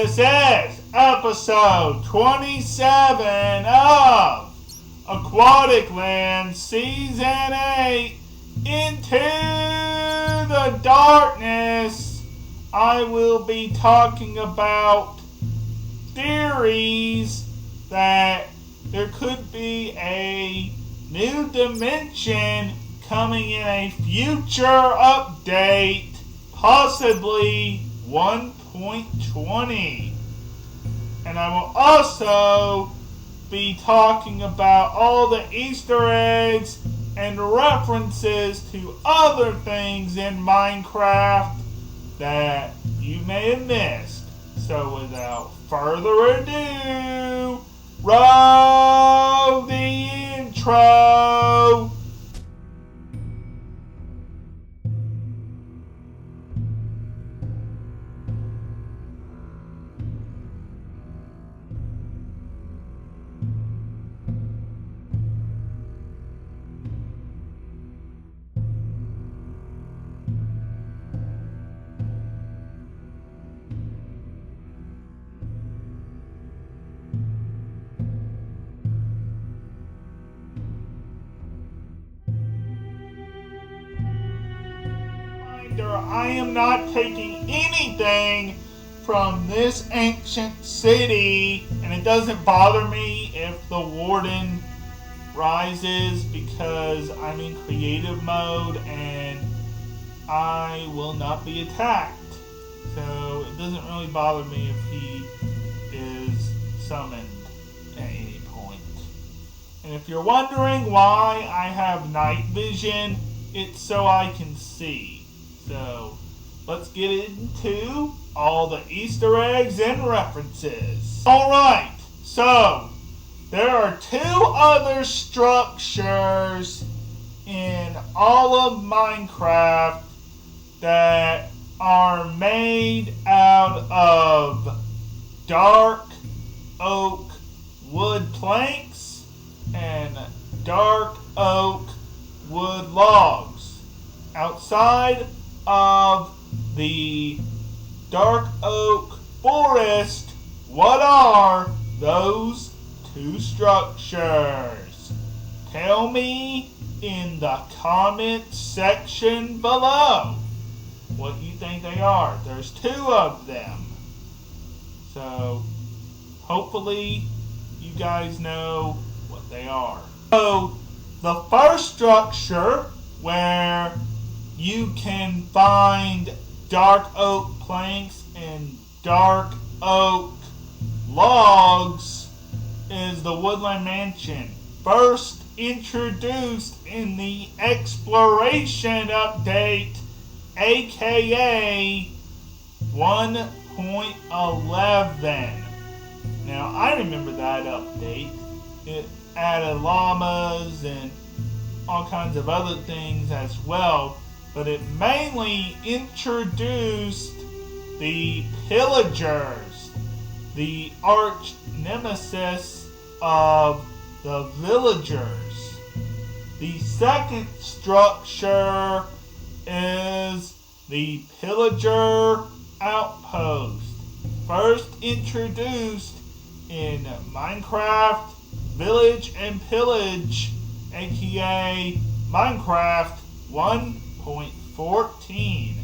This is episode 27 of Aquaticland Season 8, Into the Darkness. I will be talking about theories that there could be a new dimension coming in a future update, possibly 1.20. And I will also be talking about all the Easter eggs and references to other things in Minecraft that you may have missed. So without further ado, roll the intro. I am not taking anything from this ancient city, and it doesn't bother me if the warden rises because I'm in creative mode and I will not be attacked. So it doesn't really bother me if he is summoned at any point. And if you're wondering why I have night vision, it's so I can see. So, let's get into all the Easter eggs and references. Alright, so, there are two other structures in all of Minecraft that are made out of dark oak wood planks and dark oak wood logs. Outside of the dark oak forest, what are those two structures? Tell me in the comment section below what you think they are. There's two of them. So hopefully you guys know what they are. So the first structure where you can find dark oak planks and dark oak logs is the Woodland Mansion. First introduced in the Exploration Update, aka 1.11. Now I remember that update. It added llamas and all kinds of other things as well. But it mainly introduced the pillagers, the arch nemesis of the villagers. The second structure is the pillager outpost, first introduced in Minecraft Village and Pillage, aka Minecraft 1.14.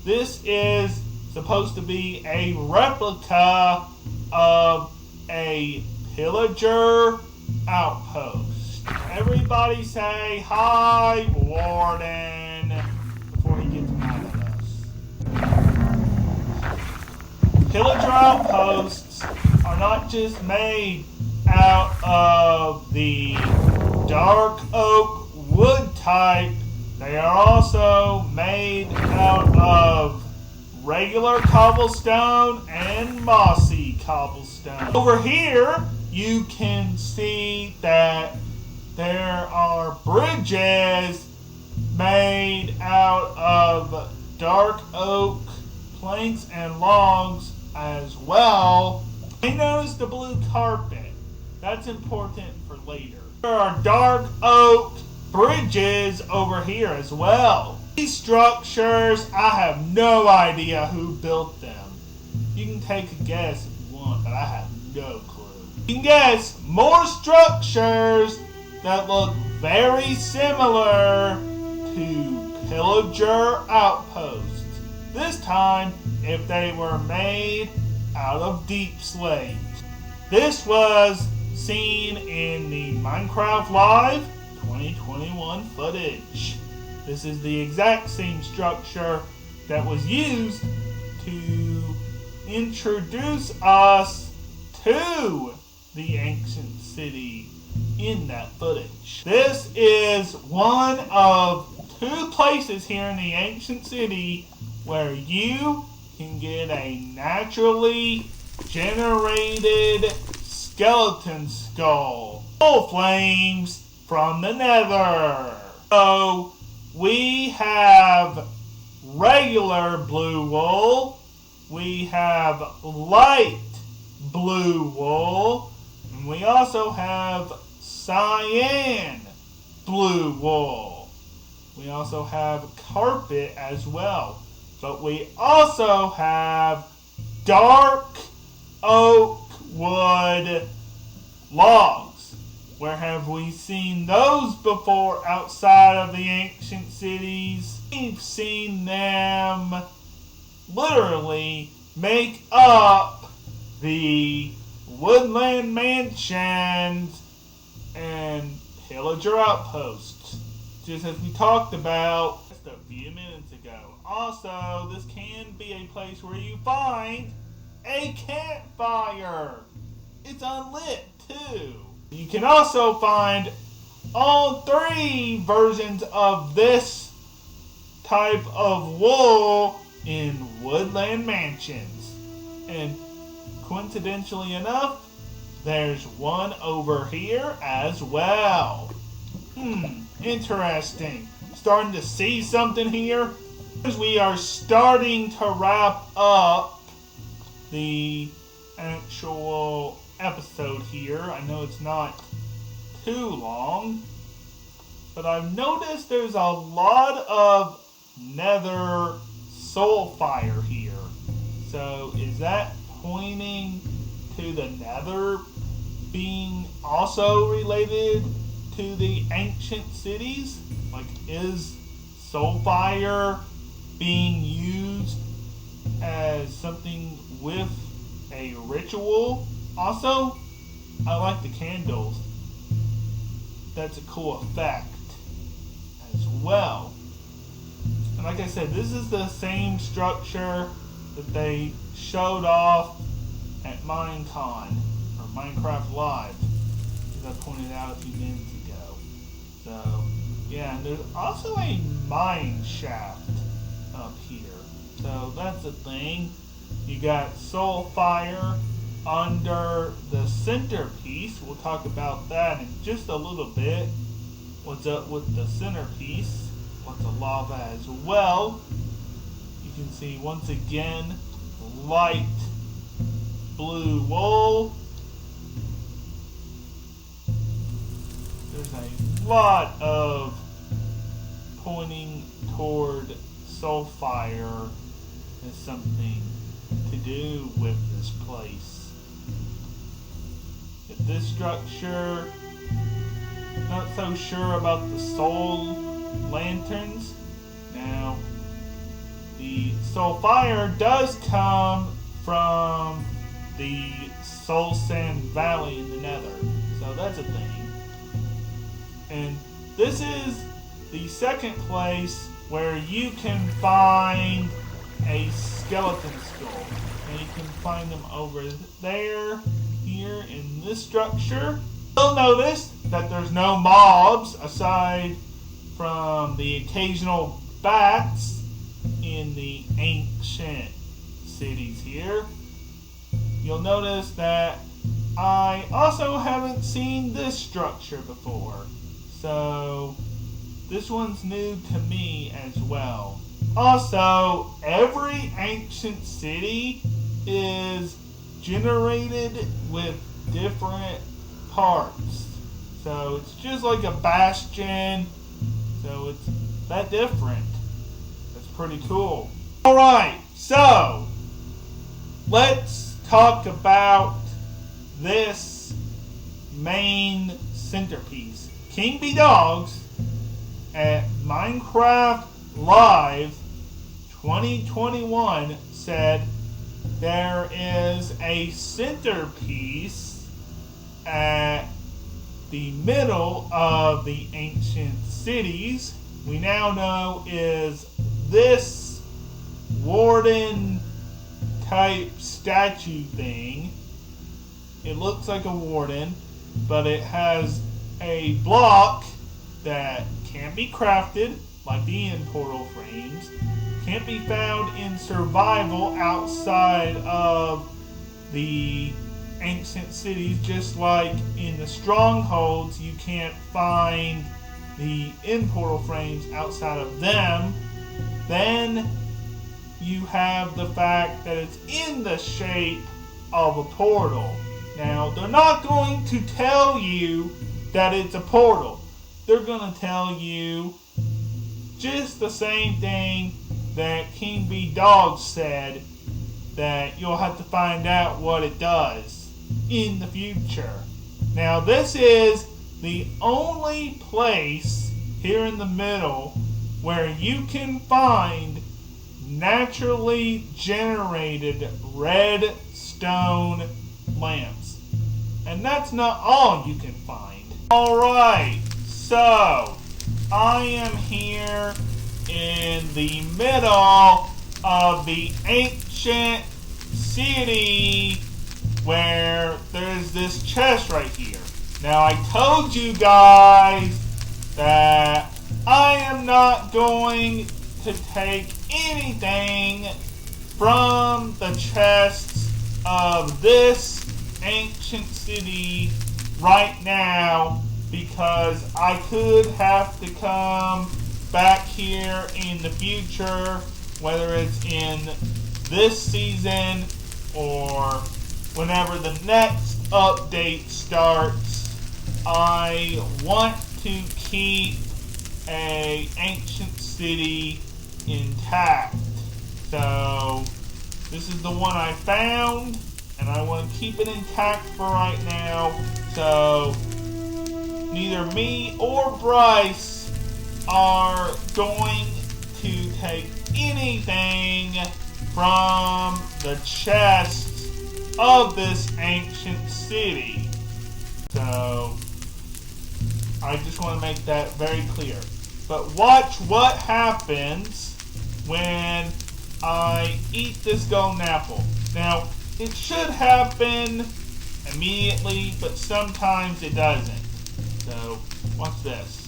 This is supposed to be a replica of a pillager outpost. Everybody say hi, Warden, before he gets mad at us. Pillager outposts are not just made out of the dark oak wood type. They are also made out of regular cobblestone and mossy cobblestone. Over here, you can see that there are bridges made out of dark oak planks and logs as well. I noticed the blue carpet. That's important for later. There are dark oak bridges over here as well. These structures, I have no idea who built them. You can take a guess if you want, but I have no clue. You can guess more structures that look very similar to pillager outposts. This time, if they were made out of deep slate. This was seen in the Minecraft Live 2021 footage. This is the exact same structure that was used to introduce us to the ancient city in that footage. This is one of 2 places here in the ancient city where you can get a naturally generated skeleton skull. Full flames from the nether. So we have regular blue wool. We have light blue wool. And we also have cyan blue wool. We also have carpet as well. But we also have dark oak wood logs. Where have we seen those before outside of the ancient cities? We've seen them literally make up the woodland mansions and pillager outposts, just as we talked about just a few minutes ago. Also, this can be a place where you find a campfire. It's unlit too. You can also find all 3 versions of this type of wool in woodland mansions. And coincidentally enough, there's one over here as well. Interesting. Starting to see something here. As we are starting to wrap up the actual episode here. I know it's not too long, but I've noticed there's a lot of nether soul fire here. So is that pointing to the nether being also related to the ancient cities? Like, is soul fire being used as something with a ritual? Also, I like the candles. That's a cool effect as well. And like I said, this is the same structure that they showed off at Minecon, or Minecraft Live, as I pointed out a few minutes ago. So, yeah, and there's also a mine shaft up here. So that's a thing. You got soul fire under the centerpiece. We'll talk about that in just a little bit. What's up with the centerpiece? Lots of lava as well. You can see once again light blue wool. There's a lot of pointing toward soul fire as something to do with this place. If this structure, not so sure about the soul lanterns. Now, the soul fire does come from the soul sand valley in the nether. So that's a thing. And this is the second place where you can find a skeleton skull. And you can find them over there, here in this structure. You'll notice that there's no mobs aside from the occasional bats in the ancient cities here. You'll notice that I also haven't seen this structure before. So this one's new to me as well. Also, every ancient city is generated with different parts. So it's just like a bastion. So it's that different. That's pretty cool. Alright, so let's talk about this main centerpiece. King B Dogs at Minecraft Live 2021 said there is a centerpiece at the middle of the ancient cities. We now know is this warden type statue thing. It looks like a warden, but it has a block that can't be crafted like the end portal frames, can't be found in survival outside of the ancient cities, just like in the strongholds you can't find the end portal frames outside of them. Then you have the fact that it's in the shape of a portal. Now, they're not going to tell you that it's a portal. They're going to tell you just the same thing that King B Dogs said, that you'll have to find out what it does in the future. Now, this is the only place here in the middle where you can find naturally generated redstone lamps. And that's not all you can find. Alright, so I am here in the middle of the ancient city where there's this chest right here. Now, I told you guys that I am not going to take anything from the chests of this ancient city right now, because I could have to come back here in the future, whether it's in this season or whenever the next update starts. I want to keep an ancient city intact. So this is the one I found, and I want to keep it intact for right now. So neither me or Bryce are going to take anything from the chests of this ancient city. So I just want to make that very clear. But watch what happens when I eat this golden apple. Now, it should happen immediately, but sometimes it doesn't. So watch this.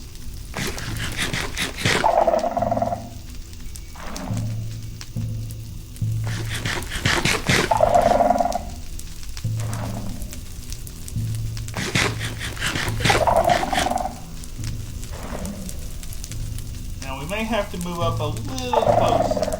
Now we may have to move up a little closer.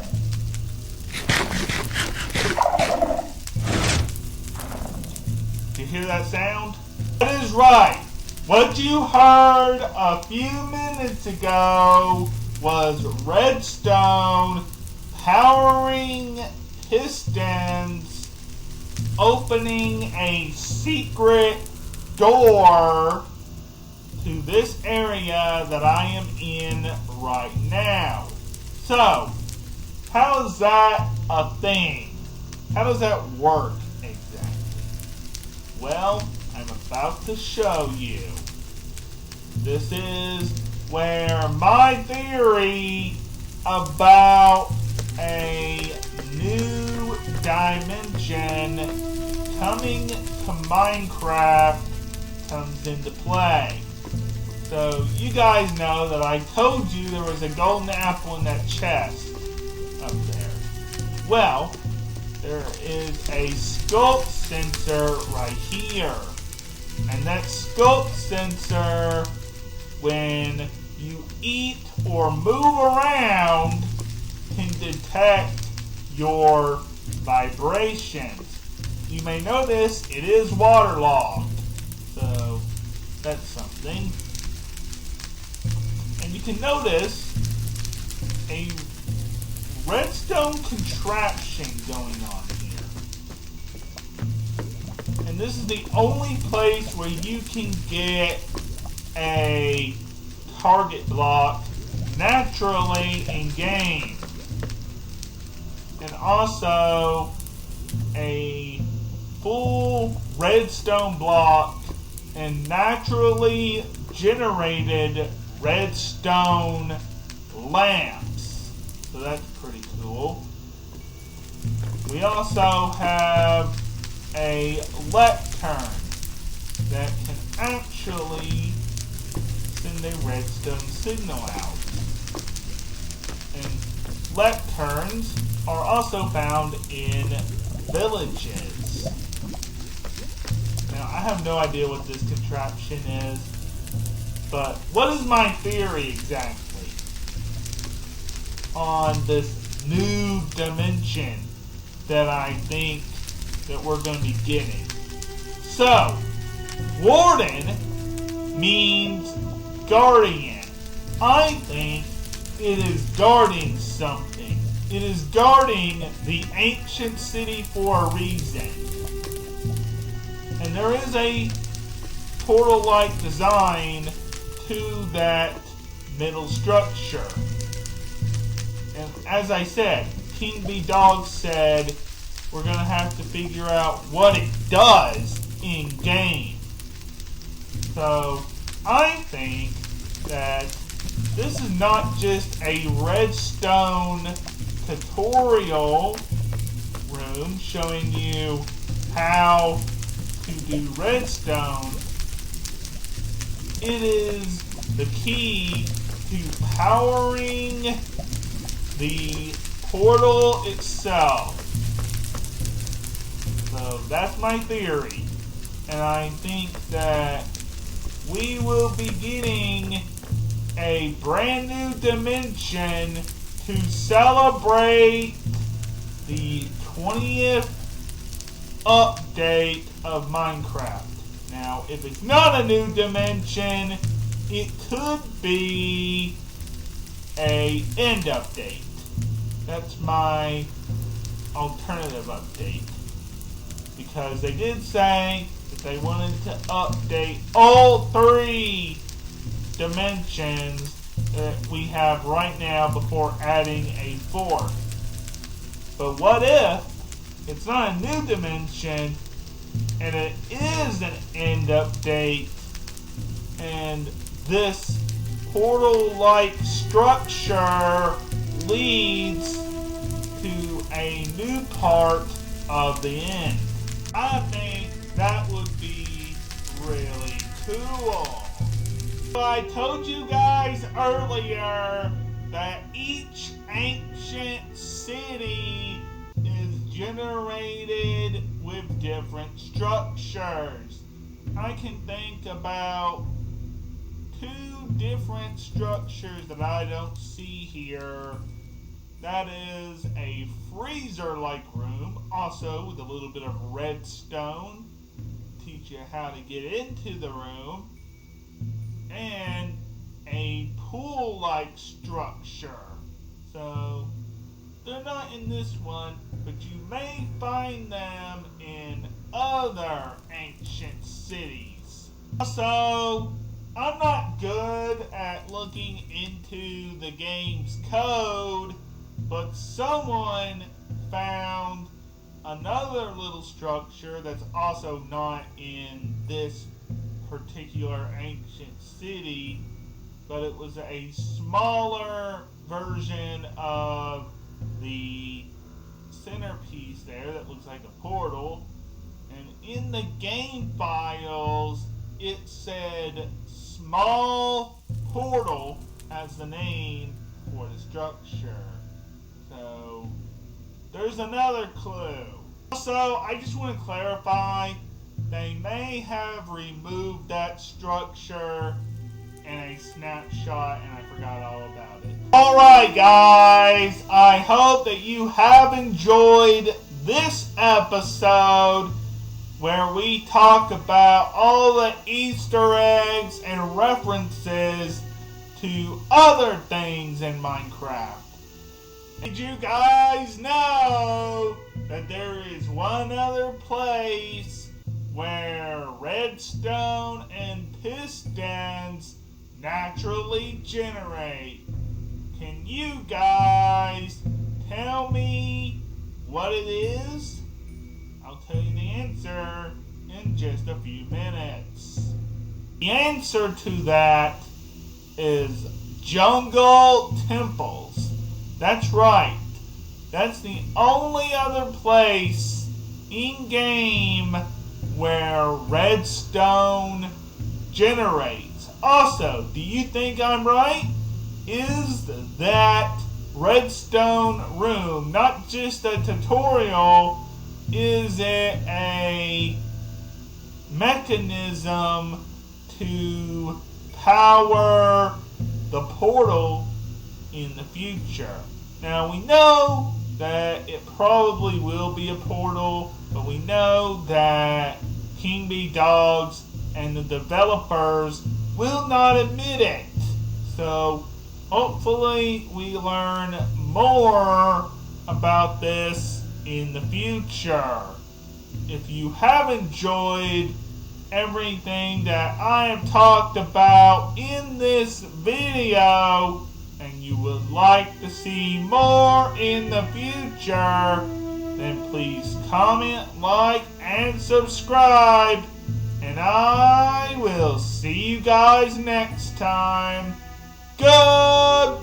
You hear that sound? That is right. What you heard a few minutes ago was redstone powering pistons opening a secret door to this area that I am in right now. So, how is that a thing? How does that work exactly? Well, I'm about to show you. This is where my theory about a new dimension coming to Minecraft comes into play. So you guys know that I told you there was a golden apple in that chest up there. Well, there is a sculpt sensor right here. And that sculpt sensor, when you eat or move around, can detect your vibrations. You may notice it is waterlogged. So that's something. And you can notice a redstone contraption going on here. this is the only place where you can get a target block naturally in game. And also a full redstone block and naturally generated redstone lamps. So that's pretty cool. We also have a lectern that can actually send a redstone signal out. And lecterns are also found in villages. Now, I have no idea what this contraption is, but what is my theory exactly on this new dimension that I think that we're going to be getting? So, Warden means guardian. I think it is guarding something. It is guarding the ancient city for a reason. And there is a portal-like design to that middle structure. And as I said, King B Dog said we're going to have to figure out what it does in game. So I think that this is not just a redstone tutorial room showing you how to do redstone. It is the key to powering the portal itself. So that's my theory. And I think that we will be getting a brand new dimension to celebrate the 20th update of Minecraft. Now, if it's not a new dimension, it could be a end update. That's my alternative update. Because they did say that they wanted to update all 3 dimensions that we have right now before adding a 4th. But what if it's not a new dimension and it is an end update and this portal-like structure leads to a new part of the end? I think that would be really cool. I told you guys earlier that each ancient city is generated with different structures. I can think about 2 different structures that I don't see here. That is a freezer-like room, also with a little bit of redstone. Teach you how to get into the room. And a pool-like structure. So, they're not in this one, but you may find them in other ancient cities. Also, I'm not good at looking into the game's code, but someone found another little structure that's also not in this particular ancient city, but it was a smaller version of the centerpiece there that looks like a portal, and in the game files it said small portal as the name for the structure. So there's another clue. Also, I just want to clarify, they may have removed that structure in a snapshot and I forgot all about it. Alright guys, I hope that you have enjoyed this episode where we talk about all the Easter eggs and references to other things in Minecraft. Did you guys know that there is one other place where redstone and pistons naturally generate. Can you guys tell me what it is? I'll tell you the answer in just a few minutes. The answer to that is jungle temples. That's right. That's the only other place in-game where redstone generates. Also, do you think I'm right? Is that redstone room not just a tutorial? Is it a mechanism to power the portal in the future? Now we know that it probably will be a portal, but we know that King Bee Dogs and the developers will not admit it. So hopefully we learn more about this in the future. If you have enjoyed everything that I have talked about in this video, and you would like to see more in the future, then please comment, like, and subscribe. And I will see you guys next time. Goodbye!